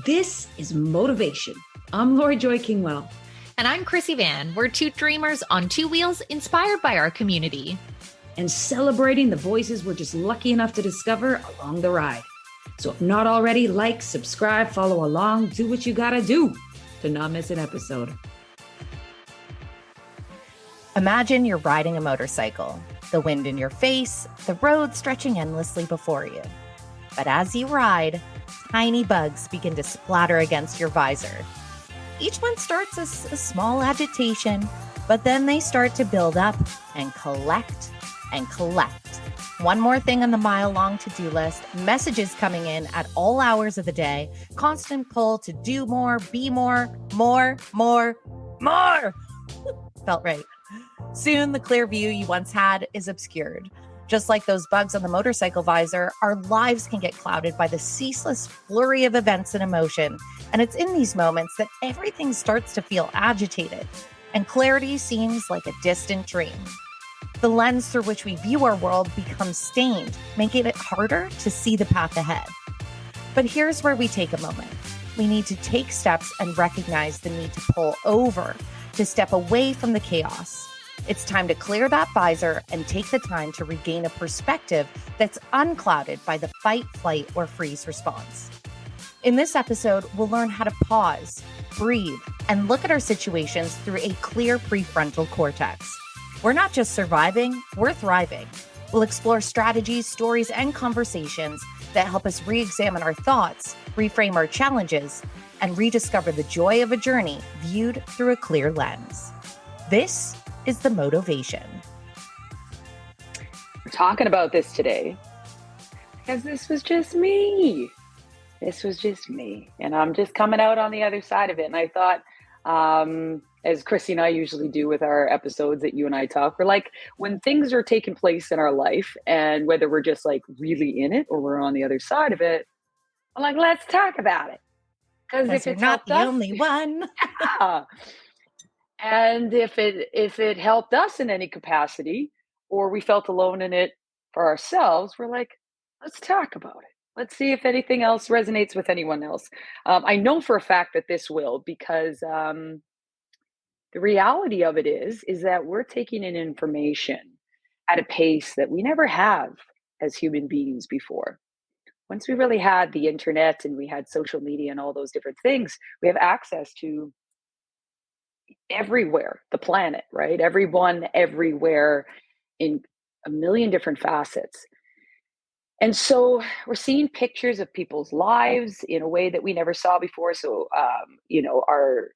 This is Motivation. I'm Lori Joy Kingwell. And I'm Chrissy Van. We're two dreamers on two wheels inspired by our community. And celebrating the voices we're just lucky enough to discover along the ride. So if not already, like, subscribe, follow along, do what you gotta do to not miss an episode. Imagine you're riding a motorcycle, the wind in your face, the road stretching endlessly before you. But as you ride, tiny bugs begin to splatter against your visor. Each one starts as a small agitation, but then they start to build up and collect and collect. One more thing on the mile-long to-do list, messages coming in at all hours of the day, constant pull to do more, be more. Felt right. Soon, the clear view you once had is obscured. Just like those bugs on the motorcycle visor, our lives can get clouded by the ceaseless flurry of events and emotion. And it's in these moments that everything starts to feel agitated, and clarity seems like a distant dream. The lens through which we view our world becomes stained, making it harder to see the path ahead. But here's where we take a moment. We need to take steps and recognize the need to pull over, to step away from the chaos. It's time to clear that visor and take the time to regain a perspective that's unclouded by the fight, flight, or freeze response. In this episode, we'll learn how to pause, breathe, and look at our situations through a clear prefrontal cortex. We're not just surviving, we're thriving. We'll explore strategies, stories, and conversations that help us re-examine our thoughts, reframe our challenges, and rediscover the joy of a journey viewed through a clear lens. This is the Motivation. We're talking about this today because this was just me. And I'm just coming out on the other side of it. And I thought, as Chrissy and I usually do with our episodes that you and I talk, we're like, when things are taking place in our life, and whether we're just like really in it or we're on the other side of it, I'm like, let's talk about it. Because if you're it's not the us, only one. yeah. And if it helped us in any capacity, or we felt alone in it for ourselves, we're like, let's talk about it. Let's see if anything else resonates with anyone else. I know for a fact that this will, because the reality of it is that we're taking in information at a pace that we never have as human beings before. Once we really had the internet and we had social media and all those different things, we have access to everywhere, the planet, right? Everyone, everywhere, in a million different facets. And so we're seeing pictures of people's lives in a way that we never saw before. So, our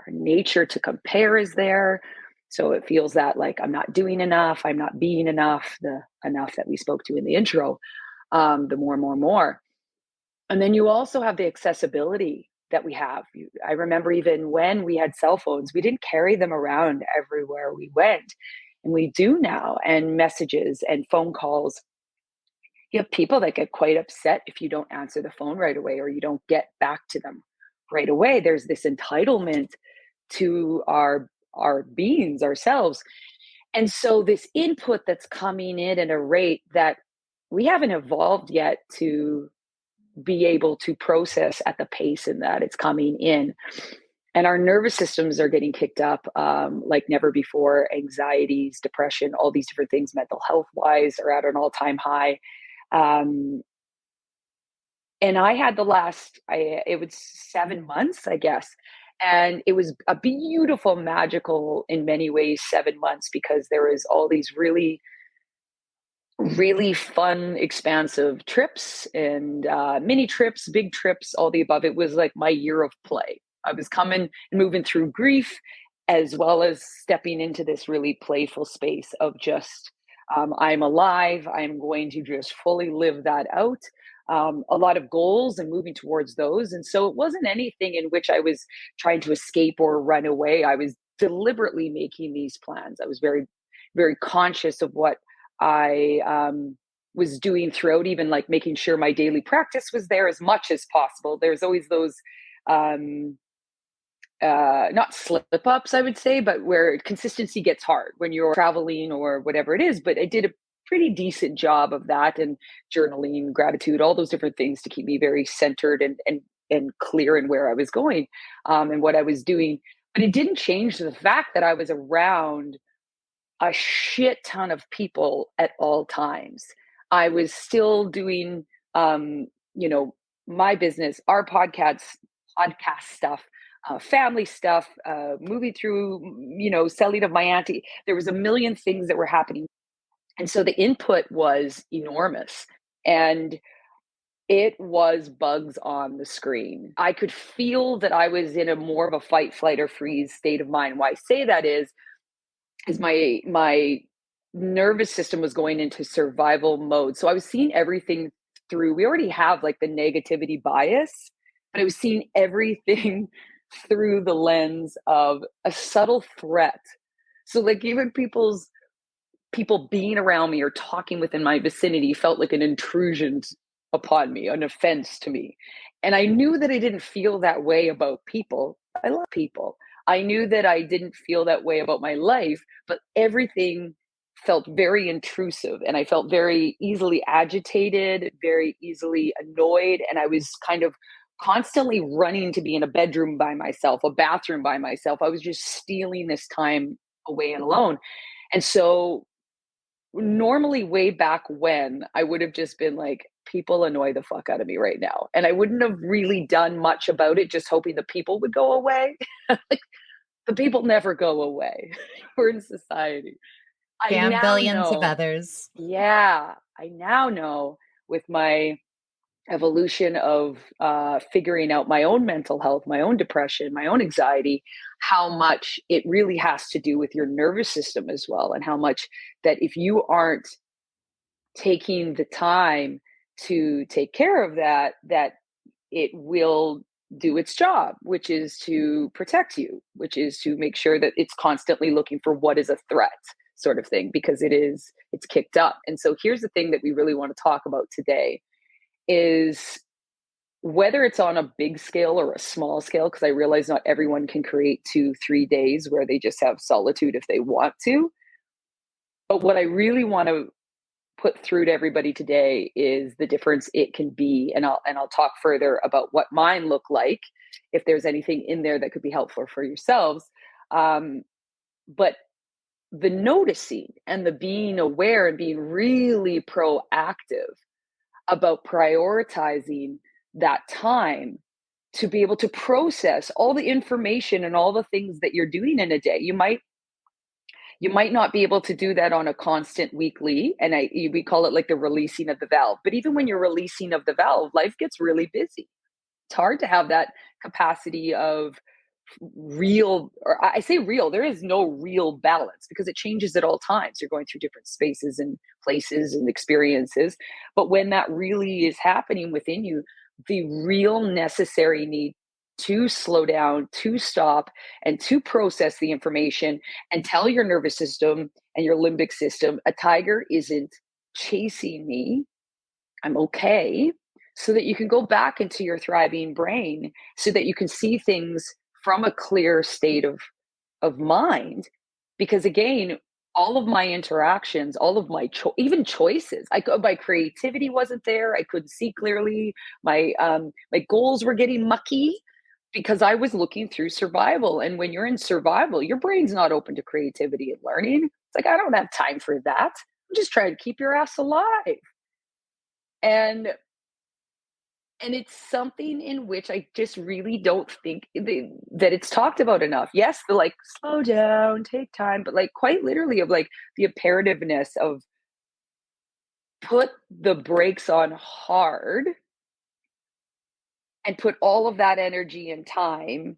nature to compare is there. So it feels that like I'm not doing enough, I'm not being enough, the enough that we spoke to in the intro, the more. And then you also have the accessibility that we have. I remember even when we had cell phones, we didn't carry them around everywhere we went. And we do now, and messages and phone calls. You have people that get quite upset if you don't answer the phone right away or you don't get back to them right away. There's this entitlement to our beings, ourselves. And so this input that's coming in at a rate that we haven't evolved yet to be able to process at the pace in that it's coming in. And our nervous systems are getting kicked up like never before. Anxieties, depression, all these different things, mental health wise, are at an all-time high. And I had it was 7 months, I guess. And it was a beautiful, magical, in many ways, 7 months, because there was all these really, really fun, expansive trips and mini trips, big trips, all the above. It was like my year of play. I was coming and moving through grief, as well as stepping into this really playful space of just, I'm alive. I'm going to just fully live that out. A lot of goals and moving towards those. And so it wasn't anything in which I was trying to escape or run away. I was deliberately making these plans. I was very, very conscious of what I was doing throughout, even like making sure my daily practice was there as much as possible. There's always those not slip ups, I would say, but where consistency gets hard when you're traveling or whatever it is. But I did a pretty decent job of that, and journaling, gratitude, all those different things to keep me very centered and and clear in where I was going, and what I was doing. But it didn't change the fact that I was around a shit ton of people at all times. I was still doing, you know, my business, our podcast stuff, family stuff, moving through, you know, selling of my auntie. There was a million things that were happening. And so the input was enormous. And it was bugs on the screen. I could feel that I was in a more of a fight, flight, or freeze state of mind. Why I say that is my nervous system was going into survival mode. So I was seeing everything through. We already have like the negativity bias, but I was seeing everything through the lens of a subtle threat. So like even people being around me or talking within my vicinity felt like an intrusion upon me, an offense to me. And I knew that I didn't feel that way about people. I love people. I knew that I didn't feel that way about my life, but everything felt very intrusive, and I felt very easily agitated, very easily annoyed. And I was kind of constantly running to be in a bedroom by myself, a bathroom by myself. I was just stealing this time away and alone. And so normally way back when I would have just been like, people annoy the fuck out of me right now. And I wouldn't have really done much about it, just hoping the people would go away. Like, the people never go away. We're in society. I Damn now billions of know, others. yeah, I now know with my evolution of figuring out my own mental health, my own depression, my own anxiety, how much it really has to do with your nervous system as well. And how much that if you aren't taking the time to take care of that, that it will do its job, which is to protect you, which is to make sure that it's constantly looking for what is a threat sort of thing, because it's kicked up. And so here's the thing that we really want to talk about today is whether it's on a big scale or a small scale, because I realize not everyone can create 2-3 days where they just have solitude if they want to. But what I really want to put through to everybody today is the difference it can be. And I'll talk further about what mine look like, if there's anything in there that could be helpful for yourselves. But the noticing and the being aware and being really proactive about prioritizing that time to be able to process all the information and all the things that you're doing in a day. You might not be able to do that on a constant weekly, and we call it like the releasing of the valve. But even when you're releasing of the valve, life gets really busy. It's hard to have that capacity of real, or I say real, there is no real balance because it changes at all times. You're going through different spaces and places and experiences. But when that really is happening within you, the real necessary need to slow down, to stop, and to process the information and tell your nervous system and your limbic system, a tiger isn't chasing me. I'm okay. So that you can go back into your thriving brain so that you can see things from a clear state of mind. Because again, all of my interactions, all of my even choices, my creativity wasn't there. I couldn't see clearly. My goals were getting mucky because I was looking through survival. And when you're in survival, your brain's not open to creativity and learning. It's like, I don't have time for that. I'm just trying to keep your ass alive. And it's something in which I just really don't think that it's talked about enough. Yes, the like, slow down, take time, but like quite literally of like the imperativeness of put the brakes on hard and put all of that energy and time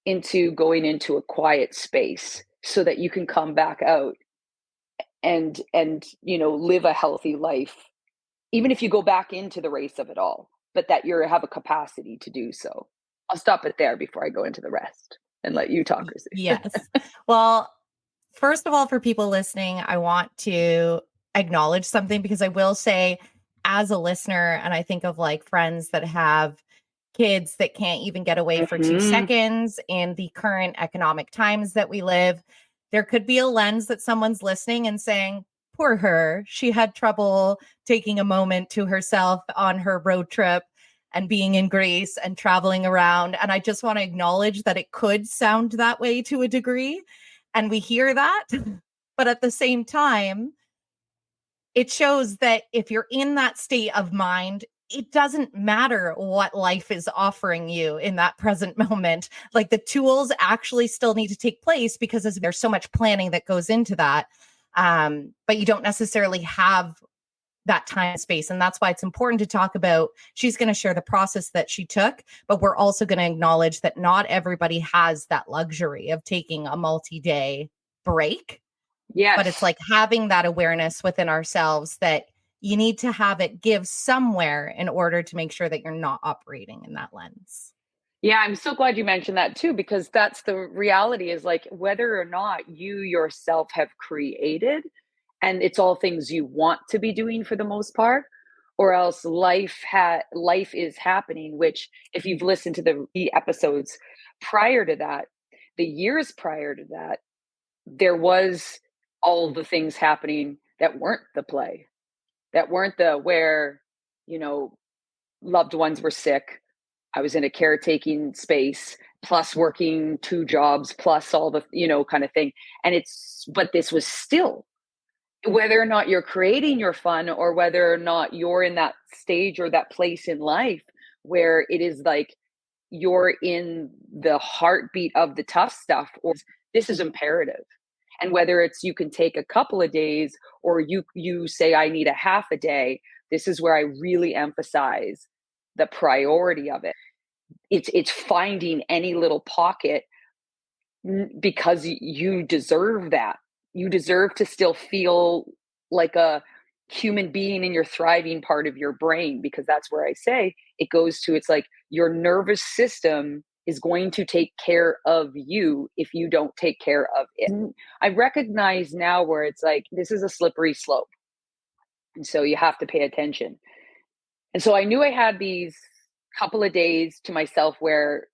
into going into a quiet space so that you can come back out and live a healthy life, even if you go back into the race of it all, but that you have a capacity to do so. I'll stop it there before I go into the rest and let you talk, Chrissy. Yes. Well, first of all, for people listening, I want to acknowledge something, because I will say, as a listener, and I think of like friends that have kids that can't even get away for 2 seconds in the current economic times that we live, there could be a lens that someone's listening and saying, poor her, she had trouble taking a moment to herself on her road trip. and being in grace and traveling around. And I just want to acknowledge that it could sound that way to a degree. And we hear that. But at the same time, it shows that if you're in that state of mind, it doesn't matter what life is offering you in that present moment. Like the tools actually still need to take place because there's so much planning that goes into that. But you don't necessarily have that time and space. And that's why it's important to talk about. She's going to share the process that she took, but we're also going to acknowledge that not everybody has that luxury of taking a multi-day break. Yes. But it's like having that awareness within ourselves that you need to have it give somewhere in order to make sure that you're not operating in that lens. Yeah, I'm so glad you mentioned that too, because that's the reality is like whether or not you yourself have created, and it's all things you want to be doing for the most part, or else life is happening, which if you've listened to the episodes prior to that, the years prior to that, there was all the things happening that weren't the play, that weren't the where, loved ones were sick. I was in a caretaking space, plus working 2 jobs, plus all the, kind of thing. And but this was still, whether or not you're creating your fun or whether or not you're in that stage or that place in life where it is like you're in the heartbeat of the tough stuff, or this is imperative. And whether it's you can take a couple of days or you say, I need a half a day, this is where I really emphasize the priority of it. It's finding any little pocket because you deserve that. You deserve to still feel like a human being in your thriving part of your brain, because that's where I say it goes to, it's like your nervous system is going to take care of you if you don't take care of it. And I recognize now where it's like, this is a slippery slope. And so you have to pay attention. And so I knew I had these couple of days to myself where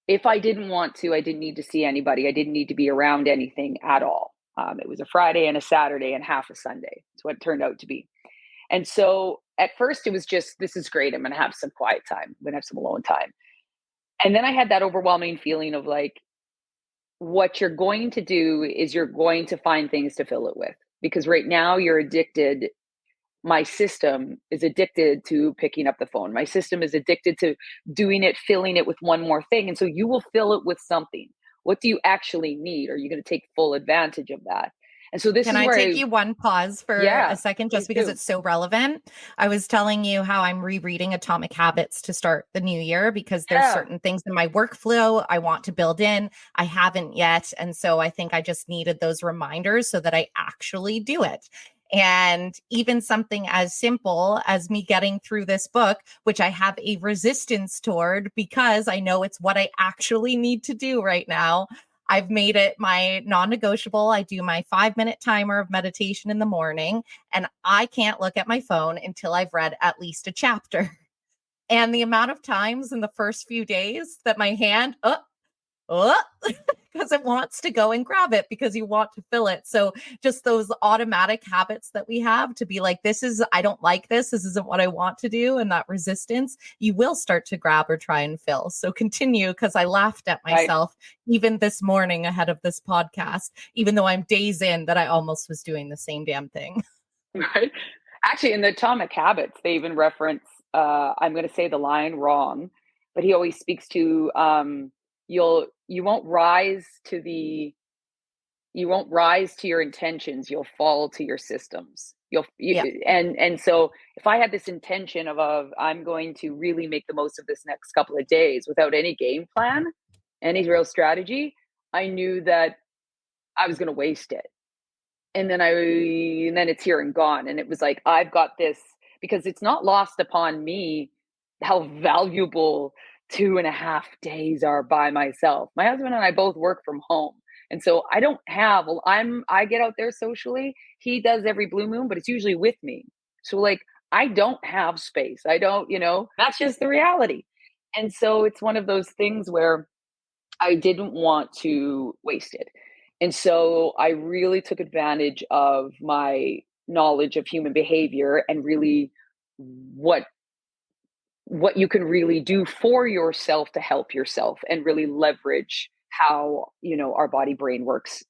if I didn't want to, I didn't need to see anybody. I didn't need to be around anything at all. It was a Friday and a Saturday and half a Sunday. That's what it turned out to be. And so at first it was just, this is great. I'm going to have some quiet time. I'm going to have some alone time. And then I had that overwhelming feeling of like, what you're going to do is you're going to find things to fill it with, because right now you're addicted. My system is addicted to picking up the phone. My system is addicted to doing it, filling it with one more thing. And so you will fill it with something. What do you actually need? Are you going to take full advantage of that? And so this Can is I where take you one pause for a second, just because it's so relevant? I was telling you how I'm rereading Atomic Habits to start the new year because there's certain things in my workflow I want to build in. I haven't yet. And so I think I just needed those reminders so that I actually do it. And even something as simple as me getting through this book, which I have a resistance toward because I know it's what I actually need to do right now. I've made it my non-negotiable. I do my 5-minute timer of meditation in the morning, and I can't look at my phone until I've read at least a chapter. And the amount of times in the first few days that my hand, because it wants to go and grab it because you want to fill it. So just those automatic habits that we have to be like, I don't like this. This isn't what I want to do. And that resistance, you will start to grab or try and fill. So continue, because I laughed at myself even this morning ahead of this podcast, even though I'm days in that I almost was doing the same damn thing. Right. Actually, in the Atomic Habits, they even reference, I'm going to say the line wrong, but he always speaks to, you won't rise to your intentions, you'll fall to your systems. And so if I had this intention of I'm going to really make the most of this next couple of days without any game plan, any real strategy, I knew that I was going to waste it. And then it's here and gone. And it was like, I've got this, because it's not lost upon me how valuable 2.5 days are by myself. My husband and I both work from home. And so I get out there socially. He does every blue moon, but it's usually with me. So like, I don't have space. I don't, that's just the reality. And so it's one of those things where I didn't want to waste it. And so I really took advantage of my knowledge of human behavior and really what what you can really do for yourself to help yourself and really leverage how, our body brain works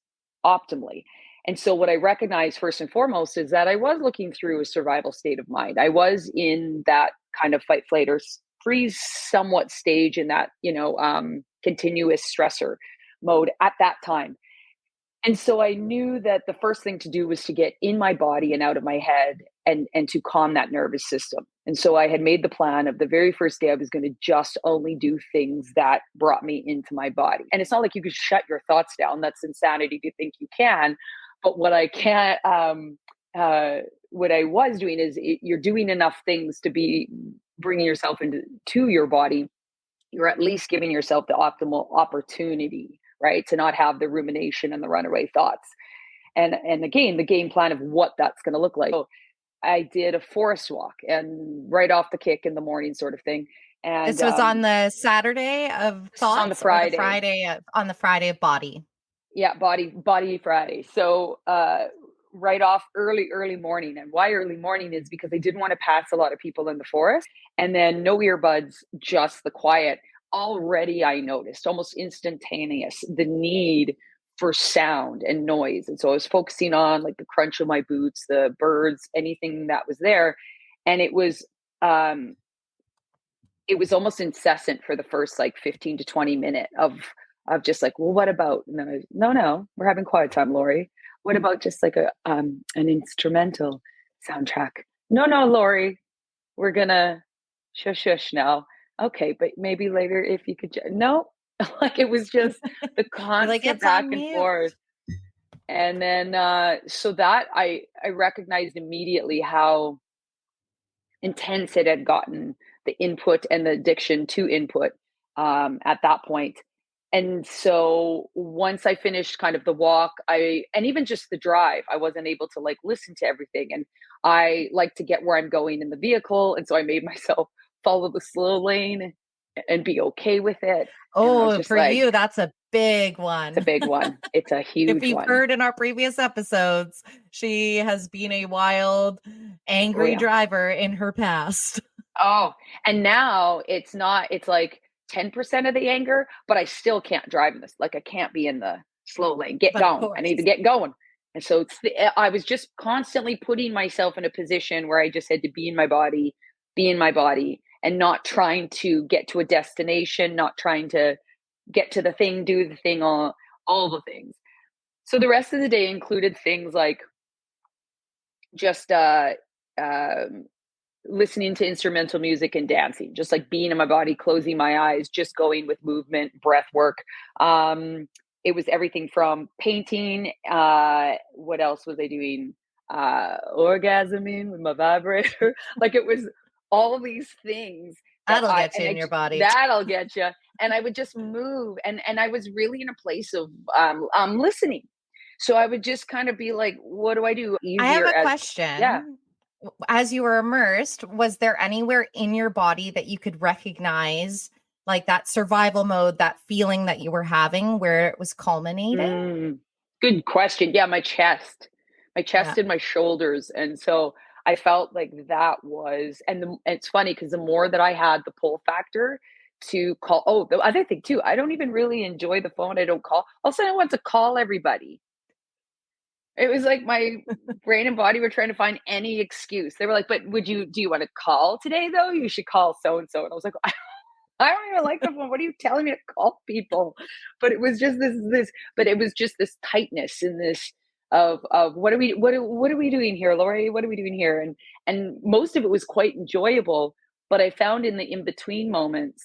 optimally. And so what I recognize first and foremost is that I was looking through a survival state of mind. I was in that kind of fight, flight, or freeze somewhat stage in that, continuous stressor mode at that time. And so I knew that the first thing to do was to get in my body and out of my head and to calm that nervous system. And so I had made the plan of the very first day I was going to just only do things that brought me into my body. And it's not like you could shut your thoughts down. That's insanity to think you can. But what I can't, what I was doing is you're doing enough things to be bringing yourself to your body. You're at least giving yourself the optimal opportunity, right? To not have the rumination and the runaway thoughts. And again, the game plan of what that's going to look like. So I did a forest walk and right off the kick in the morning sort of thing. And this was on the Saturday of thoughts, on the Friday. Or the Friday on the Friday of body. Yeah, body Friday. So right off early morning. And why early morning is because I didn't want to pass a lot of people in the forest. And then no earbuds, just the quiet. Already I noticed almost instantaneous the need for sound and noise. And so I was focusing on like the crunch of my boots, the birds, anything that was there. And it was almost incessant for the first like 15 to 20 minutes of just like, well, what about? And then no, we're having quiet time, Lori. What about just like an instrumental soundtrack? No, Lori, we're gonna shush now. Okay, but maybe later if you could. No, like it was just the constant back and forth. And then so that I recognized immediately how intense it had gotten, the input and the addiction to input at that point. And so once I finished kind of the walk, and even just the drive, I wasn't able to like listen to everything. And I like to get where I'm going in the vehicle. And so I made myself follow the slow lane and be okay with it. Oh, for you, that's a big one. It's a big one. It's a huge one. If you've heard in our previous episodes, she has been a wild, angry driver in her past. Oh, and now it's like 10% of the anger, but I still can't drive in this. Like I can't be in the slow lane. Get going. I need to get going. And so I was just constantly putting myself in a position where I just had to be in my body, and not trying to get to a destination, not trying to get to the thing, do the thing, all the things. So the rest of the day included things like just listening to instrumental music and dancing, just like being in my body, closing my eyes, just going with movement, breath work. It was everything from painting. What else was I doing? Orgasming with my vibrator. Like it was all these things. That'll get you in your body. That'll get you. And I would just move. And I was really in a place of listening. So I would just kind of be like, what do I do? I have a question. Yeah. As you were immersed, was there anywhere in your body that you could recognize like that survival mode, that feeling that you were having where it was culminating? Good question. Yeah, my chest and my shoulders. And so I felt like that was, and it's funny because the more that I had the pull factor to call, the other thing too, I don't even really enjoy the phone. I don't call. All of a sudden I want to call everybody. It was like my brain and body were trying to find any excuse. They were like, but do you want to call today though? You should call so-and-so. And I was like, I don't even like the phone. What are you telling me to call people? But it was just but it was just this tightness in this of what are we doing here, Lori? What are we doing here? And most of it was quite enjoyable, but I found in the in-between moments,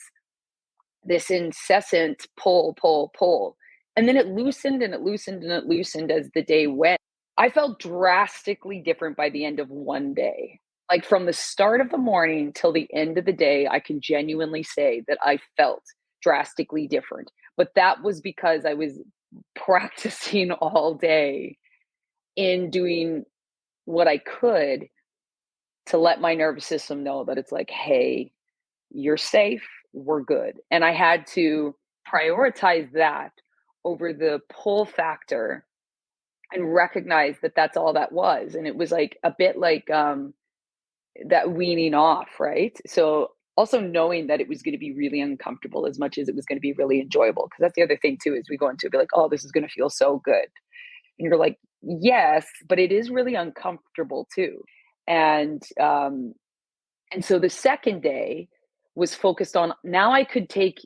this incessant pull. And then it loosened and it loosened and it loosened as the day went. I felt drastically different by the end of one day. Like from the start of the morning till the end of the day, I can genuinely say that I felt drastically different. But that was because I was practicing all day in doing what I could to let my nervous system know that it's like, hey, you're safe, we're good. And I had to prioritize that over the pull factor and recognize that that's all that was. And it was like a bit like that weaning off, right? So also knowing that it was going to be really uncomfortable as much as it was going to be really enjoyable. Because that's the other thing too, is we go into it, be like, oh, this is going to feel so good. And you're like, yes, but it is really uncomfortable too. And so the second day was focused on, now I could take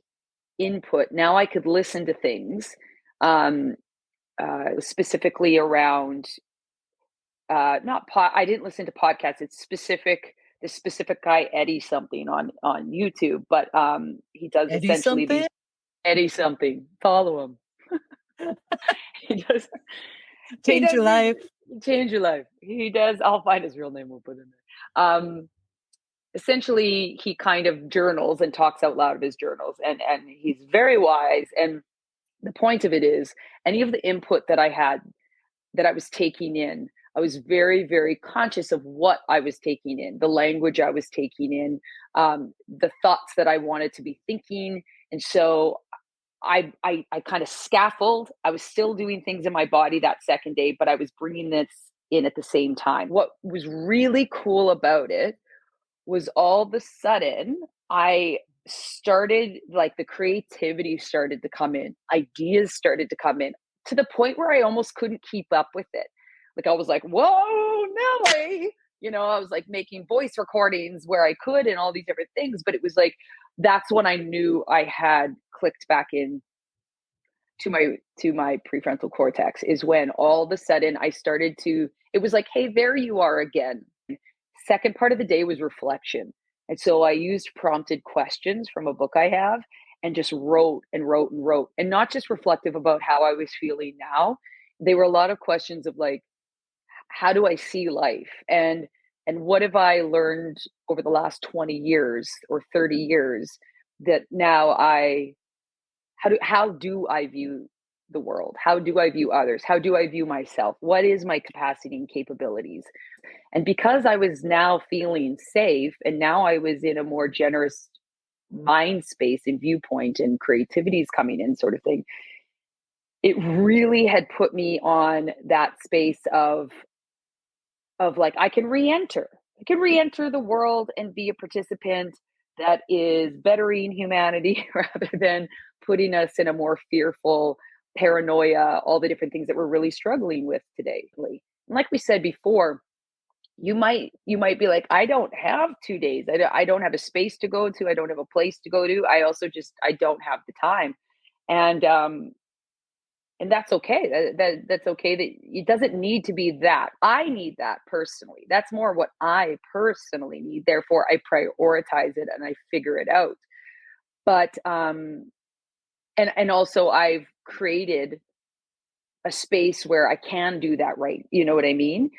input. Now I could listen to things, specifically around, I didn't listen to podcasts. It's the specific guy, Eddie something on YouTube, but he does Eddie essentially something? Eddie something. Follow him. He does. Change your life. Change your life. He does. I'll find his real name. We'll put in there. Essentially, he kind of journals and talks out loud of his journals, and he's very wise. And the point of it is, any of the input that I had, that I was taking in, I was very, very conscious of what I was taking in, the language I was taking in, the thoughts that I wanted to be thinking. And so I kind of scaffold. I was still doing things in my body that second day, but I was bringing this in at the same time. What was really cool about it was, all of a sudden, I started, like, the creativity started to come in, ideas started to come in, to the point where I almost couldn't keep up with it. Like, I was like, whoa, Nelly, I was like making voice recordings where I could and all these different things. But it was like, that's when I knew I had clicked back in to my prefrontal cortex, is when all of a sudden I started to, it was like, hey, there you are again. Second part of the day was reflection. And so I used prompted questions from a book I have, and just wrote and wrote and wrote, and not just reflective about how I was feeling now. They were a lot of questions of, like, how do I see life? And what have I learned over the last 20 years or 30 years that now how do I view the world? How do I view others? How do I view myself? What is my capacity and capabilities? And because I was now feeling safe, and now I was in a more generous mind space and viewpoint, and creativity is coming in, sort of thing, it really had put me on that space of like, I can re-enter the world and be a participant that is bettering humanity rather than putting us in a more fearful, paranoia, all the different things that we're really struggling with today. And like we said before, you might be like, I don't have 2 days. I don't have a space to go to. I don't have a place to go to. I also I don't have the time. And that's okay. That's okay. That it doesn't need to be that. I need that personally. That's more what I personally need. Therefore, I prioritize it and I figure it out. But and also, I've created a space where I can do that, right? You know what I mean?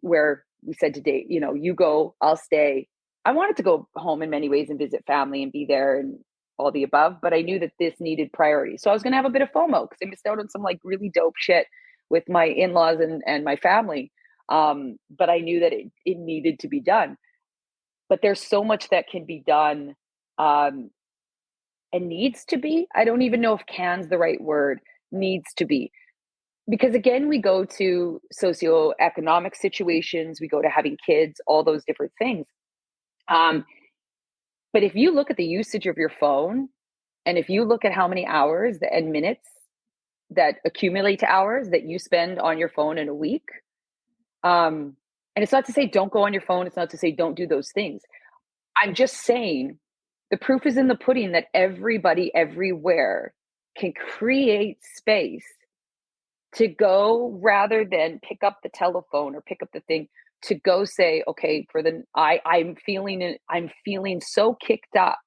Where we said today, you go, I'll stay. I wanted to go home in many ways and visit family and be there and all the above, but I knew that this needed priority. So I was going to have a bit of FOMO because I missed out on some, like, really dope shit with my in-laws and my family. But I knew that it needed to be done. But there's so much that can be done, and needs to be. I don't even know if can's the right word. Needs to be. Because again, we go to socioeconomic situations, we go to having kids, all those different things. But if you look at the usage of your phone, and if you look at how many hours and minutes that accumulate to hours that you spend on your phone in a week, and it's not to say don't go on your phone. It's not to say don't do those things. I'm just saying the proof is in the pudding that everybody everywhere can create space to go, rather than pick up the telephone or pick up the thing, to go say, okay, I'm feeling so kicked up.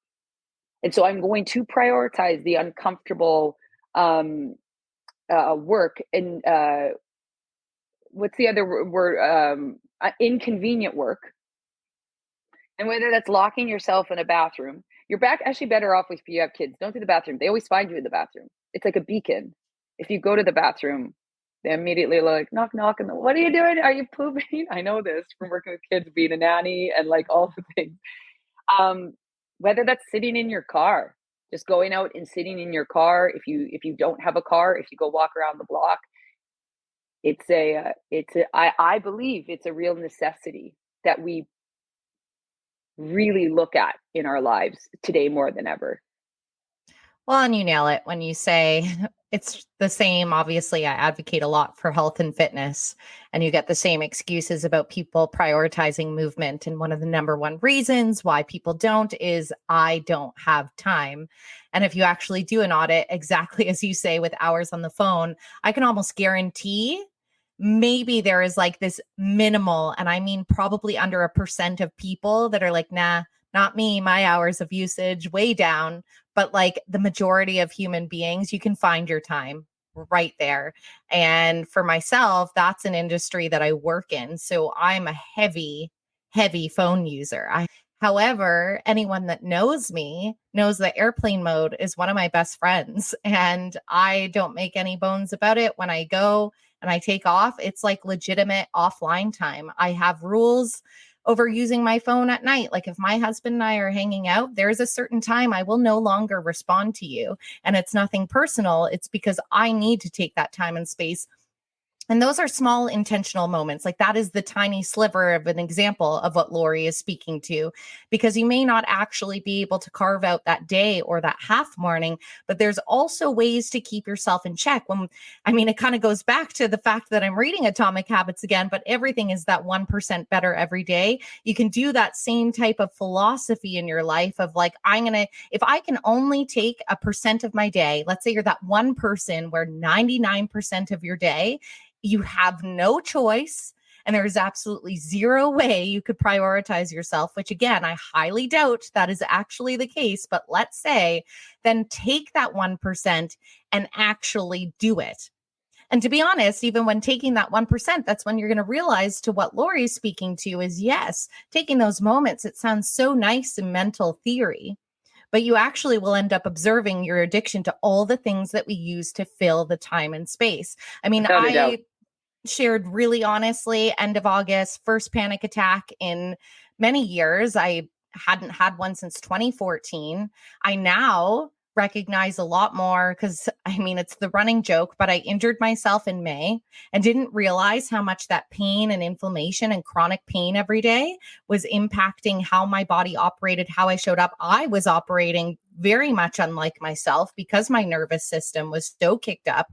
And so I'm going to prioritize the uncomfortable work, and what's the other word? Inconvenient work. And whether that's locking yourself in a bathroom, you're actually better off if you have kids. Don't do the bathroom. They always find you in the bathroom. It's like a beacon. If you go to the bathroom, they immediately like, knock, knock. And what are you doing? Are you pooping? I know this from working with kids, being a nanny, and like all the things. Whether that's sitting in your car, just going out and sitting in your car. If you don't have a car, if you go walk around the block, I believe it's a real necessity that we really look at in our lives today more than ever. Well, and you nail it when you say it's the same. Obviously, I advocate a lot for health and fitness, and you get the same excuses about people prioritizing movement. And one of the number one reasons why people don't is I don't have time. And if you actually do an audit, exactly as you say, with hours on the phone, I can almost guarantee maybe there is like this minimal, and I mean probably under 1% of people that are like, nah, not me, my hours of usage way down. But like the majority of human beings, you can find your time right there. And for myself, that's an industry that I work in. So I'm a heavy phone user. However, anyone that knows me knows that airplane mode is one of my best friends. And I don't make any bones about it. When I go and I take off, it's like legitimate offline time. I have rules over using my phone at night. Like if my husband and I are hanging out, there's a certain time I will no longer respond to you. And it's nothing personal. It's because I need to take that time and space. And those are small intentional moments. Like that is the tiny sliver of an example of what Lori is speaking to, because you may not actually be able to carve out that day or that half morning, but there's also ways to keep yourself in check. It kind of goes back to the fact that I'm reading Atomic Habits again, but everything is that 1% better every day. You can do that same type of philosophy in your life of like, if I can only take 1% of my day, let's say you're that one person where 99% of your day, you have no choice, and there's absolutely zero way you could prioritize yourself, which again, I highly doubt that is actually the case. But let's say, then take that 1% and actually do it. And to be honest, even when taking that 1%, that's when you're going to realize to what Lori's speaking to is yes, taking those moments, it sounds so nice in mental theory, but you actually will end up observing your addiction to all the things that we use to fill the time and space. Without a doubt. Shared really honestly, end of August, first panic attack in many years. I hadn't had one since 2014. I now recognize a lot more because it's the running joke, but I injured myself in May and didn't realize how much that pain and inflammation and chronic pain every day was impacting how my body operated, how I showed up. I was operating very much unlike myself because my nervous system was so kicked up.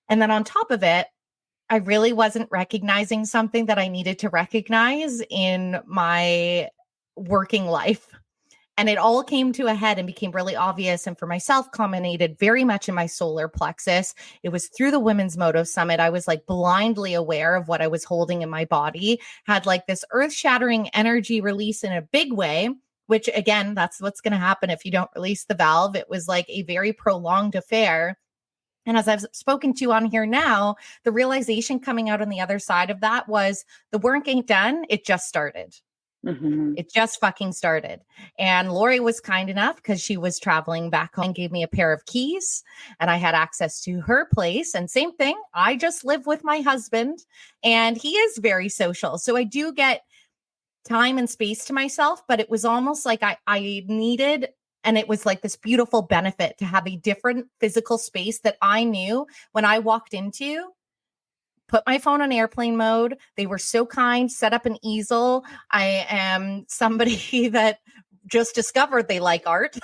And then on top of it, I really wasn't recognizing something that I needed to recognize in my working life. And it all came to a head and became really obvious. And for myself, culminated very much in my solar plexus. It was through the Women's Moto Summit. I was like blindly aware of what I was holding in my body, had like this earth-shattering energy release in a big way, which again, that's what's going to happen if you don't release the valve. It was like a very prolonged affair. And as I've spoken to on here now, the realization coming out on the other side of that was the work ain't done. It just started. Mm-hmm. It just fucking started. And Lori was kind enough because she was traveling back home and gave me a pair of keys and I had access to her place. And same thing, I just live with my husband and he is very social. So I do get time and space to myself, but it was almost like I needed. And it was like this beautiful benefit to have a different physical space that I knew when I walked into, put my phone on airplane mode. They were so kind, set up an easel. I am somebody that just discovered they like art.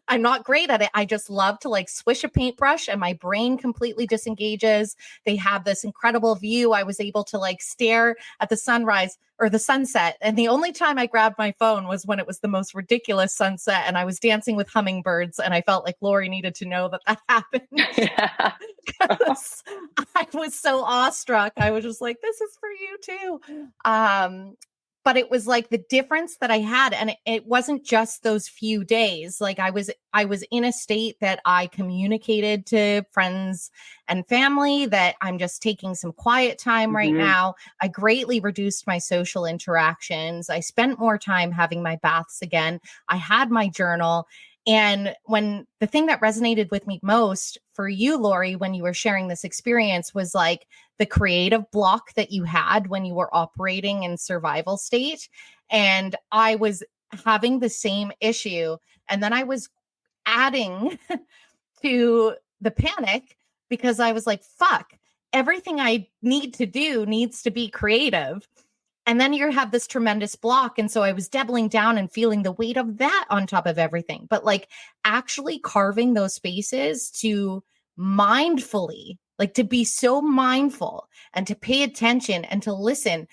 I'm not great at it. I just love to like swish a paintbrush and my brain completely disengages. They have this incredible view. I was able to like stare at the sunrise or the sunset. And the only time I grabbed my phone was when it was the most ridiculous sunset and I was dancing with hummingbirds. And I felt like Lori needed to know that that happened. Yeah. I was so awestruck. I was just like, this is for you too. But it was like the difference that I had. And it wasn't just those few days. Like I was in a state that I communicated to friends and family that I'm just taking some quiet time right now. I greatly reduced my social interactions. I spent more time having my baths again. I had my journal. And when the thing that resonated with me most for you, Lori, when you were sharing this experience was like the creative block that you had when you were operating in survival state. And I was having the same issue. And then I was adding to the panic because I was like, fuck, everything I need to do needs to be creative. And then you have this tremendous block. And so I was doubling down and feeling the weight of that on top of everything. But like actually carving those spaces to mindfully, like to be so mindful and to pay attention and to listen.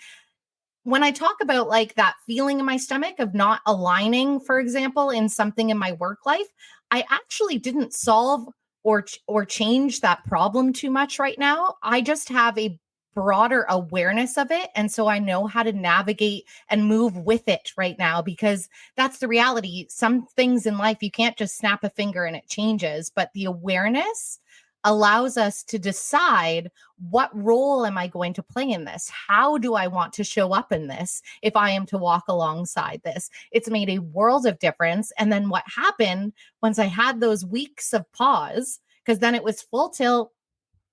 When I talk about like that feeling in my stomach of not aligning, for example, in something in my work life, I actually didn't solve or change that problem too much right now. I just have a broader awareness of it. And so I know how to navigate and move with it right now, because that's the reality. Some things in life, you can't just snap a finger and it changes, but the awareness allows us to decide, what role am I going to play in this? How do I want to show up in this if I am to walk alongside this? It's made a world of difference. And then what happened once I had those weeks of pause, because then it was full tilt.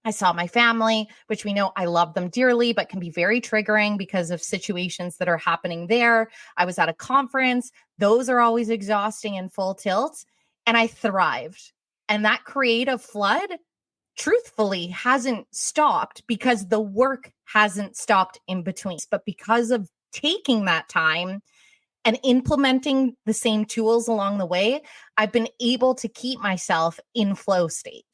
I saw my family, which we know I love them dearly, but can be very triggering because of situations that are happening there. I was at a conference. Those are always exhausting and full tilt. And I thrived. And that creative flood, truthfully, hasn't stopped because the work hasn't stopped in between. But because of taking that time and implementing the same tools along the way, I've been able to keep myself in flow state.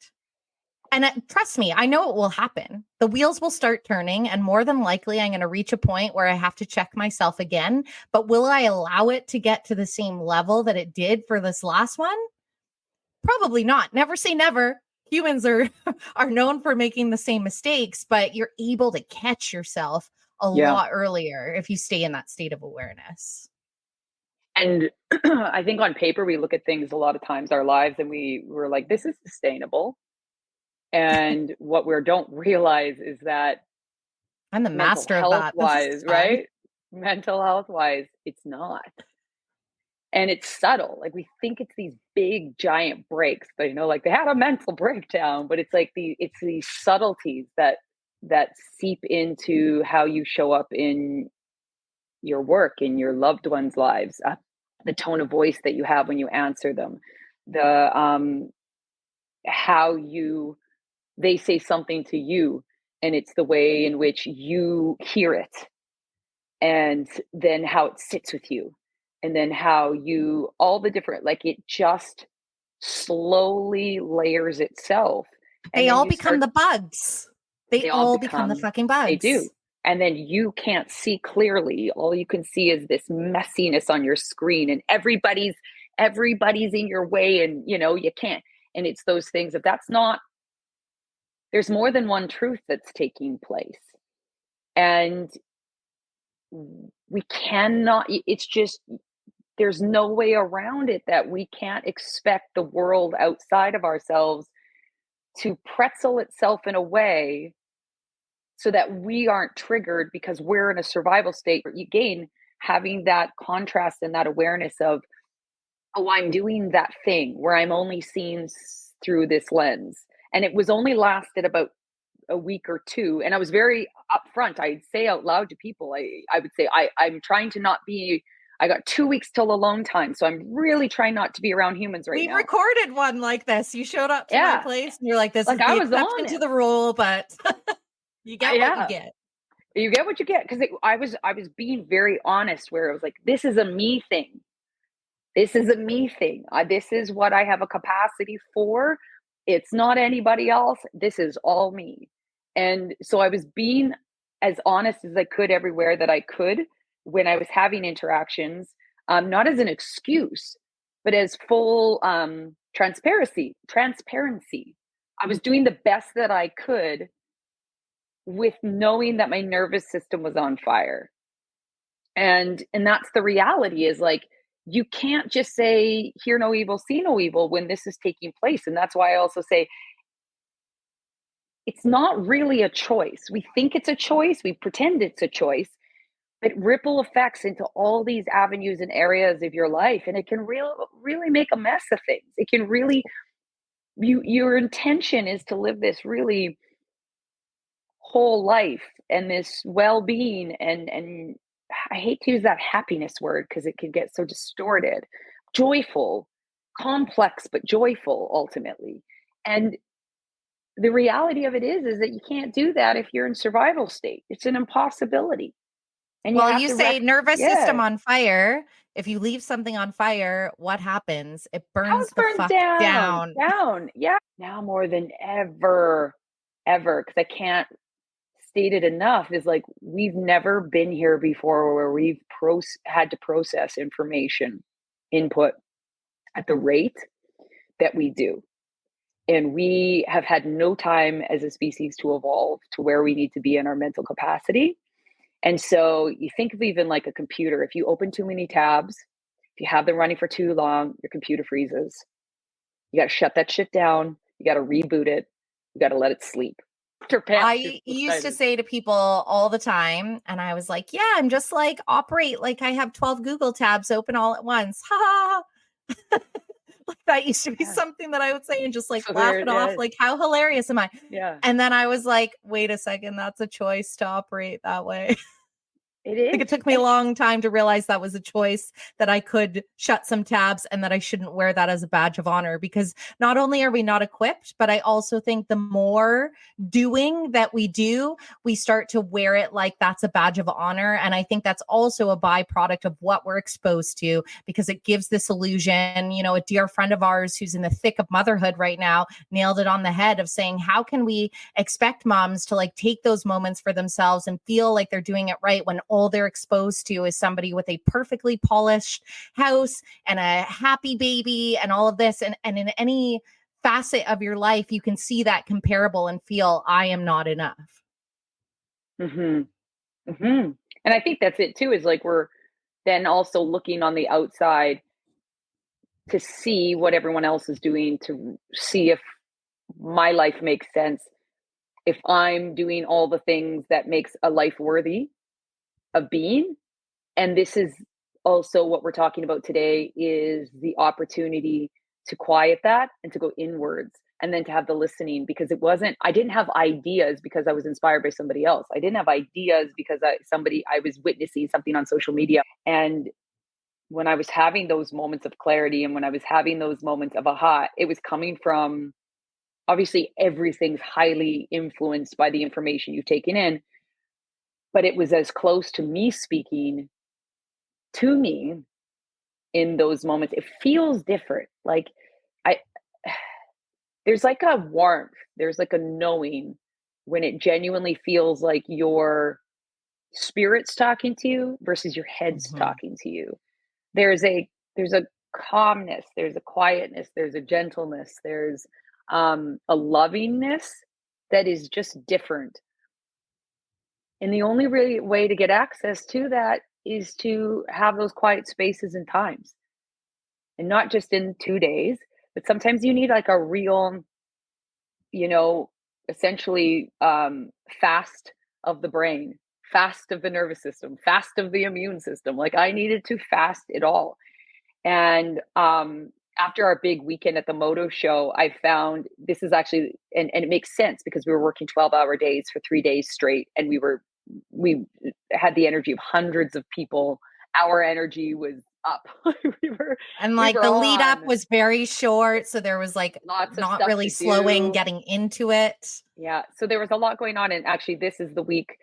And trust me, I know it will happen. The wheels will start turning, and more than likely, I'm going to reach a point where I have to check myself again. But will I allow it to get to the same level that it did for this last one? Probably not. Never say never. Humans are known for making the same mistakes, but you're able to catch yourself a lot earlier if you stay in that state of awareness. And I think on paper, we look at things a lot of times, our lives, and we're like, this is sustainable. And what we don't realize is that I'm the master of that. Wise, right? Mental health wise, it's not. And it's subtle. Like we think it's these big giant breaks, but like they had a mental breakdown, but it's like it's these subtleties that seep into how you show up in your work, in your loved ones' lives, the tone of voice that you have when you answer them, the how they say something to you, and it's the way in which you hear it, and then how it sits with you, and then how you, all the different, like it just slowly layers itself. They all become the bugs. They all become the fucking bugs. They do. And then you can't see clearly. All you can see is this messiness on your screen, and everybody's in your way, and you can't. And it's those things, if that's not, there's more than one truth that's taking place. And we cannot, it's just, there's no way around it that we can't expect the world outside of ourselves to pretzel itself in a way so that we aren't triggered because we're in a survival state. Again, having that contrast and that awareness of, oh, I'm doing that thing where I'm only seeing through this lens. And it was only lasted about a week or two. And I was very upfront. I'd say out loud to people, I would say, I'm trying to not be, I got 2 weeks till alone time. So I'm really trying not to be around humans right now. We recorded one like this. You showed up to my place and you're like, this is the exception to the rule, but you get what you get. You get what you get. Because I was being very honest, where it was like, this is a me thing. This is a me thing. This is what I have a capacity for. It's not anybody else. This is all me. And so I was being as honest as I could everywhere that I could when I was having interactions, not as an excuse, but as full transparency. I was doing the best that I could with knowing that my nervous system was on fire. And that's the reality, is like, you can't just say, hear no evil, see no evil when this is taking place. And that's why I also say, it's not really a choice. We think it's a choice. We pretend it's a choice, but ripple effects into all these avenues and areas of your life. And it can really make a mess of things. It can really, your intention is to live this really whole life and this well-being, and I hate to use that happiness word because it can get so distorted. Joyful, complex, but joyful ultimately. And the reality of it is that you can't do that if you're in survival state. It's an impossibility. And Well, have you to say nervous system yeah. on fire. If you leave something on fire, what happens? It House burns the burns fuck down, down. down. Yeah. Now more than ever, because I can't state it enough, is like we've never been here before where we've had to process information input at the rate that we do. And we have had no time as a species to evolve to where we need to be in our mental capacity. And so you think of even like a computer, if you open too many tabs, if you have them running for too long, your computer freezes. You got to shut that shit down. You got to reboot it. You got to let it sleep. I used to say to people all the time, and I was like, yeah, I'm just like operate like I have 12 Google tabs open all at once. Ha ha. Like that used to be something that I would say and just like laugh it off. Like, how hilarious am I? Yeah. And then I was like, wait a second, that's a choice to operate that way. It is. Like it took me a long time to realize that was a choice, that I could shut some tabs and that I shouldn't wear that as a badge of honor, because not only are we not equipped, but I also think the more doing that we do, we start to wear it like that's a badge of honor. And I think that's also a byproduct of what we're exposed to, because it gives this illusion. You know, a dear friend of ours who's in the thick of motherhood right now nailed it on the head of saying, how can we expect moms to like take those moments for themselves and feel like they're doing it right when all they're exposed to is somebody with a perfectly polished house and a happy baby and all of this. And in any facet of your life, you can see that comparable and feel, I am not enough. Mm-hmm. Mm-hmm. And I think that's it too, is like we're then also looking on the outside to see what everyone else is doing, to see if my life makes sense, if I'm doing all the things that makes a life worthy of being. And this is also what we're talking about today, is the opportunity to quiet that and to go inwards, and then to have the listening, because I didn't have ideas because I was inspired by somebody else. I didn't have ideas because I was witnessing something on social media. And when I was having those moments of clarity and when I was having those moments of aha, it was coming from, obviously everything's highly influenced by the information you've taken in, but it was as close to me speaking to me in those moments. It feels different. Like I there's like a warmth, there's like a knowing when it genuinely feels like your spirit's talking to you versus your head's talking to you. There's a calmness, there's a quietness, there's a gentleness, there's a lovingness that is just different. And the only really way to get access to that is to have those quiet spaces and times. And not just in 2 days, but sometimes you need like a real, you know, essentially fast of the brain, fast of the nervous system, fast of the immune system. Like I needed to fast it all. And after our big weekend at the moto show, I found this is actually, and it makes sense because we were working 12-hour days for 3 days straight. And we had the energy of hundreds of people. Our energy was up. And like the lead up was very short. So there was like lots of not stuff really to slowing, do. getting into it. Yeah. So there was a lot going on. And actually, this is the week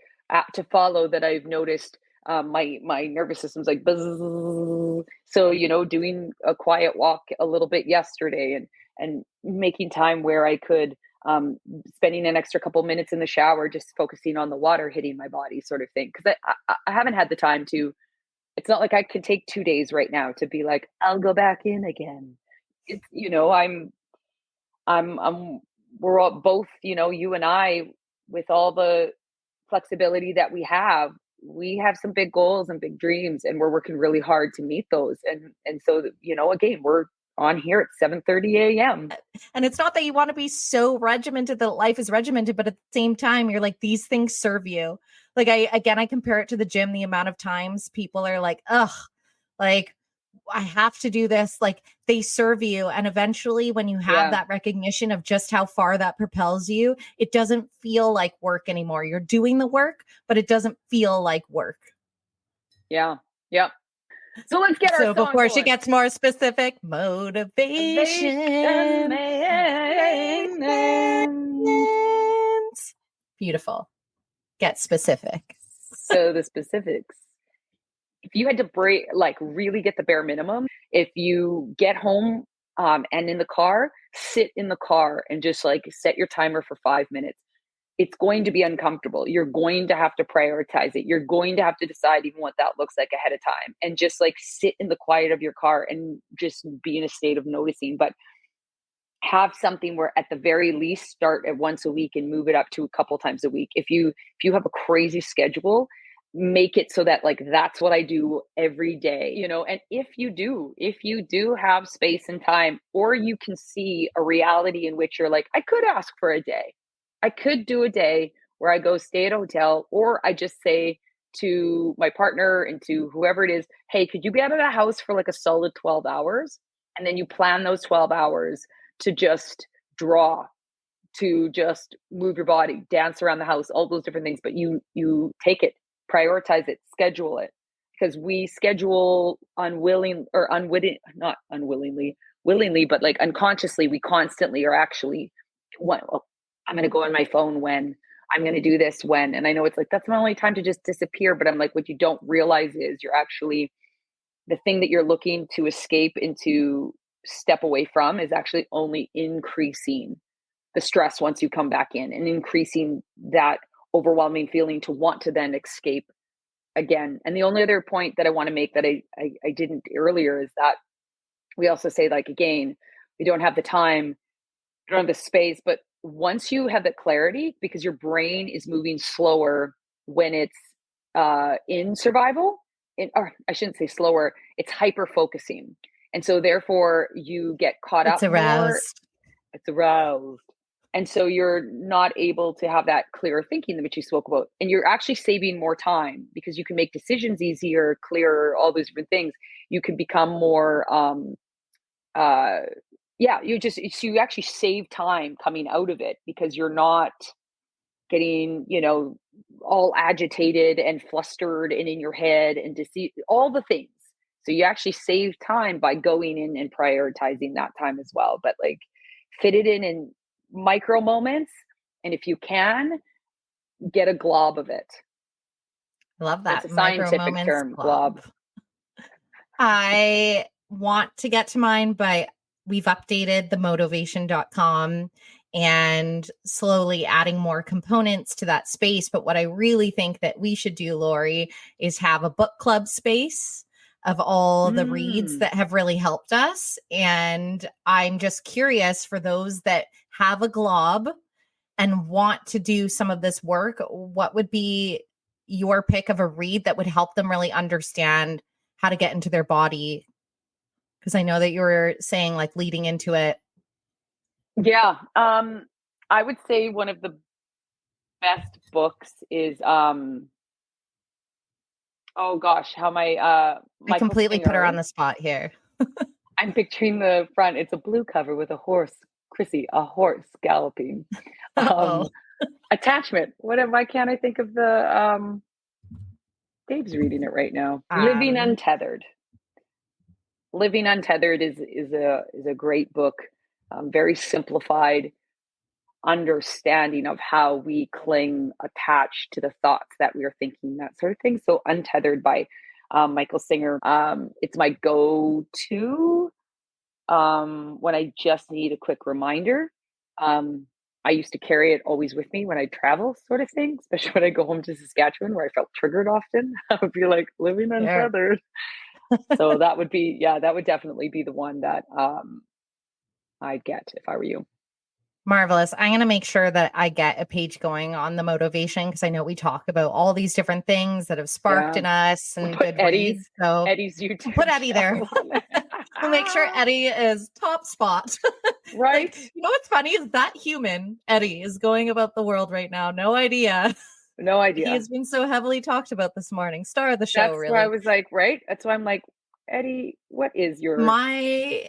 to follow that I've noticed my nervous system's like buzz. So doing a quiet walk a little bit yesterday, and making time where I could spending an extra couple minutes in the shower just focusing on the water hitting my body, sort of thing, because I haven't had the time to. It's not like I could take 2 days right now to be like, I'll go back in again. It's I'm we're all both, you and I, with all the flexibility that we have some big goals and big dreams, and we're working really hard to meet those. And so, again, we're on here at 7:30 a.m. And it's not that you want to be so regimented that life is regimented, but at the same time, you're like, these things serve you. Like I compare it to the gym, the amount of times people are like, ugh, like I have to do this. Like they serve you. And eventually when you have that recognition of just how far that propels you, it doesn't feel like work anymore. You're doing the work, but it doesn't feel like work. Yeah. Yep. So let's get our song before going. She gets more specific, motivation. Beautiful. Get specific. So the specifics. if you had to break, like really get the bare minimum, if you get home and in the car, sit in the car and just like set your timer for 5 minutes. It's going to be uncomfortable. You're going to have to prioritize it. You're going to have to decide even what that looks like ahead of time, and just like sit in the quiet of your car and just be in a state of noticing. But have something where at the very least start at once a week and move it up to a couple times a week. If you have a crazy schedule, make it so that like that's what I do every day, you know. And if you do have space and time, or you can see a reality in which you're like, I could ask for a day. I could do a day where I go stay at a hotel, or I just say to my partner and to whoever it is, hey, could you be out of the house for like a solid 12 hours? And then you plan those 12 hours to just draw, to just move your body, dance around the house, all those different things. But you take it, prioritize it, schedule it, because we schedule unwilling or unwitting, not unwillingly, willingly, but like unconsciously, we constantly are actually, well, I'm going to go on my phone when, I'm going to do this when, and I know it's like, that's my only time to just disappear. But I'm like, what you don't realize is you're actually, the thing that you're looking to escape into, step away from, is actually only increasing the stress once you come back in, and increasing that overwhelming feeling to want to then escape again. And the only other point that I want to make that I didn't earlier is that we also say, like, again, we don't have the time, we don't have the space, but once you have that clarity, because your brain is moving slower when it's in survival, or I shouldn't say slower, it's hyper focusing. And so therefore you get caught up It's aroused. It's aroused. And so you're not able to have that clearer thinking, which you spoke about. And you're actually saving more time because you can make decisions easier, clearer, all those different things. You can become more, you actually save time coming out of it, because you're not getting, all agitated and flustered and in your head and all the things. So you actually save time by going in and prioritizing that time as well. But like, fit it in micro moments. And if you can, get a glob of it. I love that. It's a scientific term, glob. I want to get to mine, but we've updated the motivation.com and slowly adding more components to that space. But what I really think that we should do, Lori, is have a book club space of all the reads that have really helped us. And I'm just curious, for those that have a glob and want to do some of this work, what would be your pick of a read that would help them really understand how to get into their body? Because I know that you were saying, like, leading into it. Yeah. I would say one of the best books is, oh gosh, how I completely put her on the spot here. I'm picturing the front. It's a blue cover with a horse, Chrissy, a horse galloping. Attachment. Why can't I think of the, Dave's reading it right now. Living Untethered. Living Untethered is a great book. Very simplified understanding of how we cling attached to the thoughts that we are thinking, that sort of thing. So Untethered by Michael Singer. It's my go-to when I just need a quick reminder. I used to carry it always with me when I travel, sort of thing, especially when I go home to Saskatchewan, where I felt triggered often. I would be like, living untethered. So that would definitely be the one that I'd get if I were you. Marvelous. I'm going to make sure that I get a page going on the motivation, because I know we talk about all these different things that have sparked in us and good reads. So Eddie's YouTube. Put Eddie there. We'll make sure Eddie is top spot. Right. Like, you know what's funny is that human, Eddie, is going about the world right now. No idea. No idea. He has been so heavily talked about this morning. Star of the show, That's really. why I was like, right? That's why I'm like, Eddie, what is your... My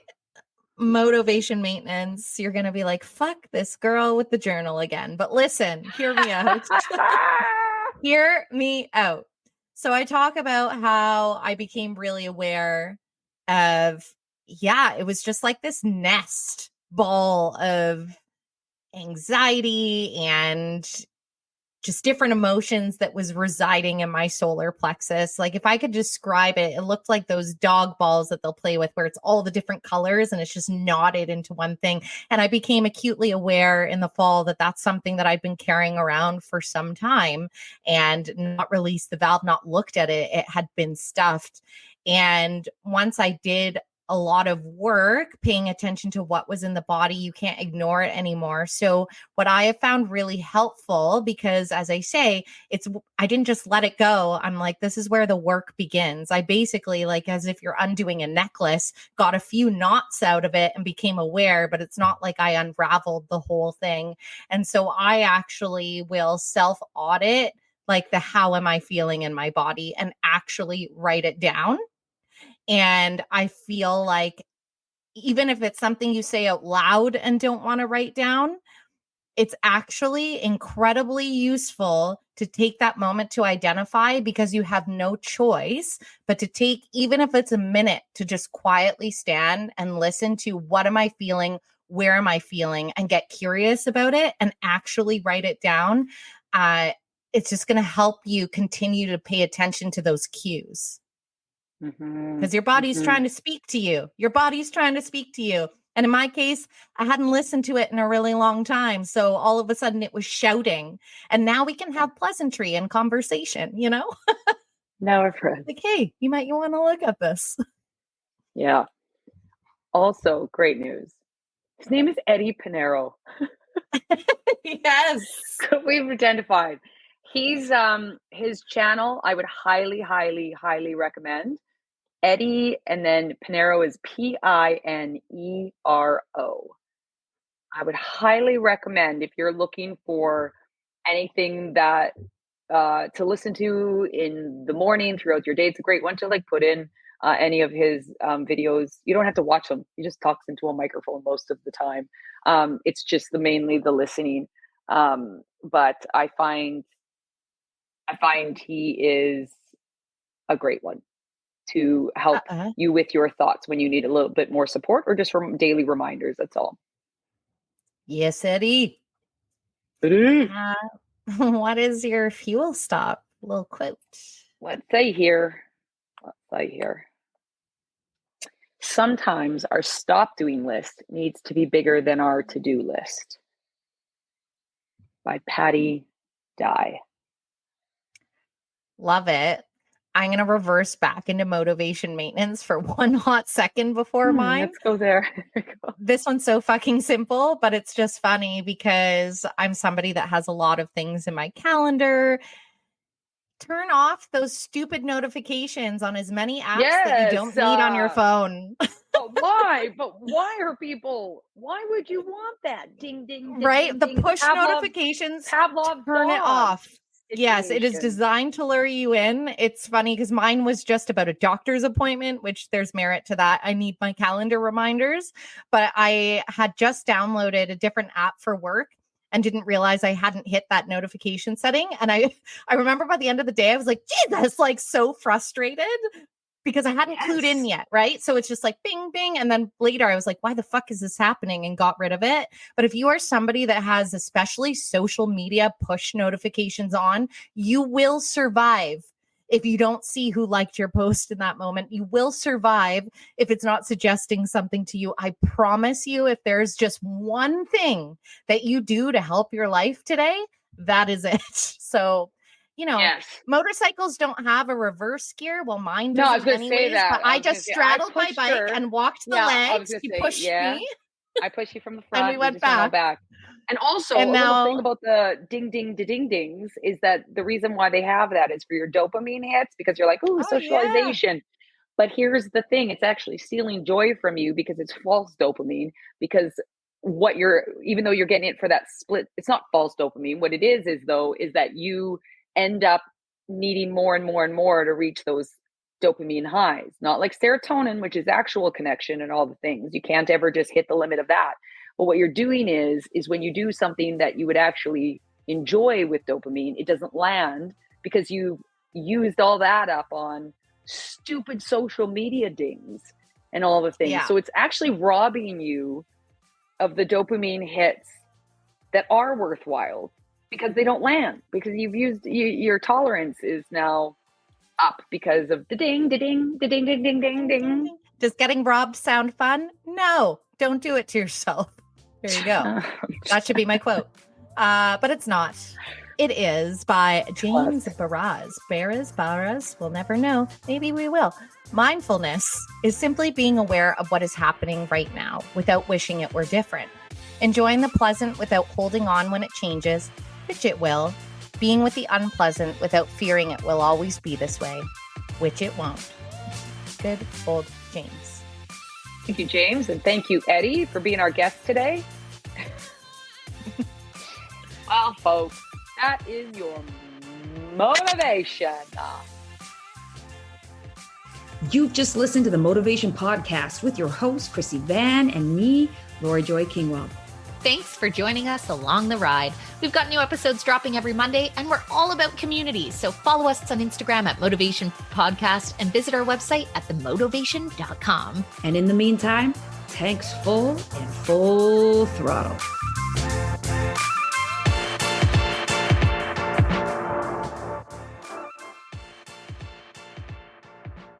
motivation maintenance, you're going to be like, fuck this girl with the journal again. But listen, hear me out. Hear me out. So I talk about how I became really aware of, it was just like this nest ball of anxiety and just different emotions that was residing in my solar plexus. Like if I could describe it, it looked like those dog balls that they'll play with where it's all the different colors and it's just knotted into one thing. And I became acutely aware in the fall that that's something that I've been carrying around for some time and not released the valve, not looked at it. It had been stuffed. And once I did a lot of work paying attention to what was in the body, you can't ignore it anymore. So what I have found really helpful, because as I say, I didn't just let it go. I'm like, this is where the work begins. I basically, like, as if you're undoing a necklace, got a few knots out of it and became aware, but it's not like I unraveled the whole thing. And so I actually will self-audit like the how am I feeling in my body and actually write it down. And I feel like even if it's something you say out loud and don't want to write down, it's actually incredibly useful to take that moment to identify, because you have no choice but to take, even if it's a minute, to just quietly stand and listen to what am I feeling, where am I feeling, and get curious about it and actually write it down. It's just going to help you continue to pay attention to those cues. Because your body's trying to speak to you. Your body's trying to speak to you. And in my case, I hadn't listened to it in a really long time. So all of a sudden it was shouting. And now we can have pleasantry and conversation, you know? Now I've read. Like, hey, you want to look at this. Yeah. Also, great news. His name is Eddie Pinero. Yes. We've identified. He's his channel, I would highly, highly, highly recommend. Eddie, and then Pinero is Pinero. I would highly recommend if you're looking for anything that to listen to in the morning throughout your day. It's a great one to like put in any of his videos. You don't have to watch them. He just talks into a microphone most of the time. It's just mainly the listening. But I find he is a great one to help you with your thoughts when you need a little bit more support or just from daily reminders. That's all. Yes, Eddie. Eddie. What is your fuel stop? Little quote. Let's say here. Sometimes our stop doing list needs to be bigger than our to-do list. By Patty Dye. Love it. I'm going to reverse back into motivation maintenance for one hot second before mine. Let's go there. This one's so fucking simple, but it's just funny because I'm somebody that has a lot of things in my calendar. Turn off those stupid notifications on as many apps that you don't need on your phone. But why? Why would you want that? Ding, ding, ding. Right? Ding, the ding. push notifications, turn it off. Yes, it is designed to lure you in. It's funny because mine was just about a doctor's appointment, which there's merit to that. I need my calendar reminders, but I had just downloaded a different app for work and didn't realize I hadn't hit that notification setting. And I remember by the end of the day, I was like, Jesus, like so frustrated because I hadn't clued in yet, right? So it's just like bing, bing. And then later I was like, why the fuck is this happening? And got rid of it. But if you are somebody that has especially social media push notifications on, you will survive. If you don't see who liked your post in that moment, you will survive if it's not suggesting something to you. I promise you, if there's just one thing that you do to help your life today, that is it. So, you know, motorcycles don't have a reverse gear. Well, mine doesn't. No, I was going to say that. But I just straddled my bike and walked the legs. You pushed me. I pushed you from the front. And we went back. And also, a little thing about the ding, ding, ding, dings is that the reason why they have that is for your dopamine hits, because you're like, ooh, socialization. But here's the thing. It's actually stealing joy from you because it's false dopamine, because even though you're getting it for that split, it's not false dopamine. What it is that you end up needing more and more and more to reach those dopamine highs, not like serotonin, which is actual connection and all the things. You can't ever just hit the limit of that. But what you're doing is when you do something that you would actually enjoy with dopamine, it doesn't land because you used all that up on stupid social media dings and all the things. Yeah. So it's actually robbing you of the dopamine hits that are worthwhile, because they don't land, because you've used your tolerance is now up because of the ding, the ding, the ding, ding, ding, ding, ding. Does getting robbed sound fun? No, don't do it to yourself. There you go. That should be my quote. But it's not. It is by James Barrage. We'll never know. Maybe we will. Mindfulness is simply being aware of what is happening right now without wishing it were different. Enjoying the pleasant without holding on when it changes, which it will. Being with the unpleasant without fearing it will always be this way, which it won't. Good old James. Thank you, James. And thank you, Eddie, for being our guest today. Well, folks, that is your motivation. You've just listened to the Motivation Podcast with your host, Chrissy Van, and me, Lori Joy Kingwell. Thanks for joining us along the ride. We've got new episodes dropping every Monday, and we're all about community. So follow us on Instagram at Motivation Podcast and visit our website at themotivation.com. And in the meantime, tanks full and full throttle.